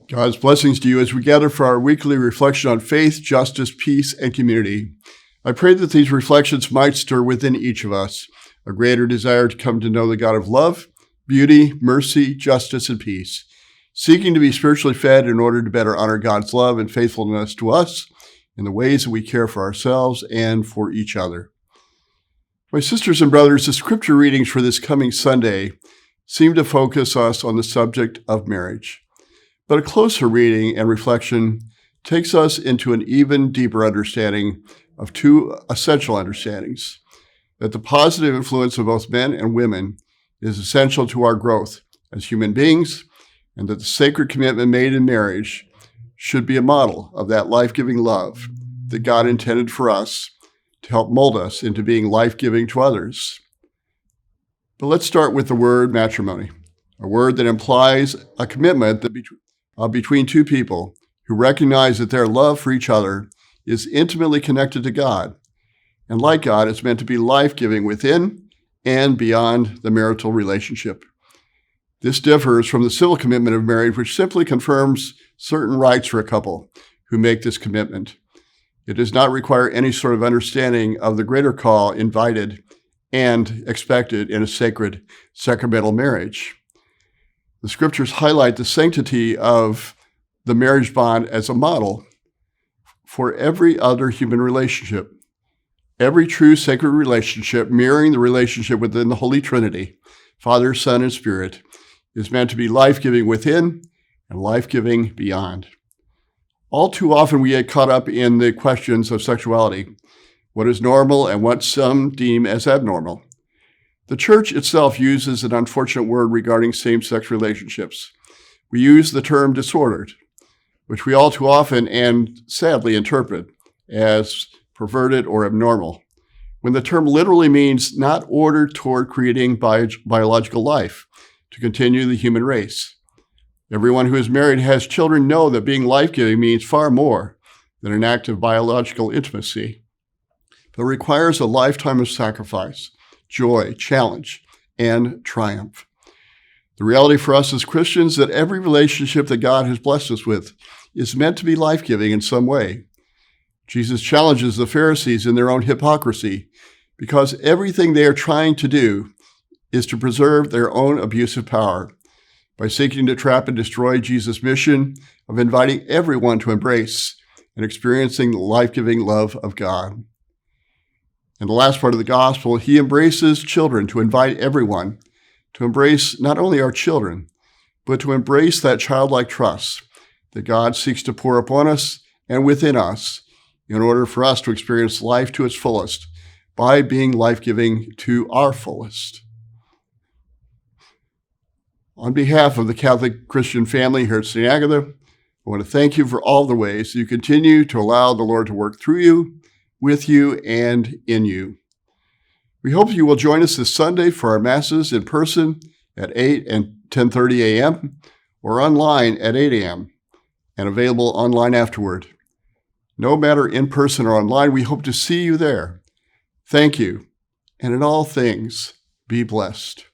God's blessings to you as we gather for our weekly reflection on faith, justice, peace, and community. I pray that these reflections might stir within each of us a greater desire to come to know the God of love, beauty, mercy, justice, and peace, seeking to be spiritually fed in order to better honor God's love and faithfulness to us in the ways that we care for ourselves and for each other. My sisters and brothers, the scripture readings for this coming Sunday seem to focus us on the subject of marriage. But a closer reading and reflection takes us into an even deeper understanding of two essential understandings: that the positive influence of both men and women is essential to our growth as human beings, and that the sacred commitment made in marriage should be a model of that life-giving love that God intended for us to help mold us into being life-giving to others. But let's start with the word matrimony, a word that implies a commitment between two people who recognize that their love for each other is intimately connected to God, and like God, it's meant to be life-giving within and beyond the marital relationship. This differs from the civil commitment of marriage, which simply confirms certain rights for a couple who make this commitment. It does not require any sort of understanding of the greater call invited and expected in a sacred sacramental marriage. The scriptures highlight the sanctity of the marriage bond as a model for every other human relationship. Every true sacred relationship, mirroring the relationship within the Holy Trinity, Father, Son, and Spirit, is meant to be life-giving within and life-giving beyond. All too often we get caught up in the questions of sexuality, what is normal and what some deem as abnormal. The church itself uses an unfortunate word regarding same-sex relationships. We use the term disordered, which we all too often and sadly interpret as perverted or abnormal, when the term literally means not ordered toward creating biological life to continue the human race. Everyone who is married has children know that being life-giving means far more than an act of biological intimacy, but requires a lifetime of sacrifice, joy, challenge, and triumph. The reality for us as Christians is that every relationship that God has blessed us with is meant to be life-giving in some way. Jesus challenges the Pharisees in their own hypocrisy because everything they are trying to do is to preserve their own abusive power by seeking to trap and destroy Jesus' mission of inviting everyone to embrace and experiencing the life-giving love of God. In the last part of the gospel, he embraces children to invite everyone to embrace not only our children, but to embrace that childlike trust that God seeks to pour upon us and within us in order for us to experience life to its fullest by being life-giving to our fullest. On behalf of the Catholic Christian family here at St. Agatha, I want to thank you for all the ways you continue to allow the Lord to work through you, with you, and in you. We hope you will join us this Sunday for our Masses in person at 8 and 10:30 a.m. or online at 8 a.m. and available online afterward. No matter in person or online, we hope to see you there. Thank you, and in all things, be blessed.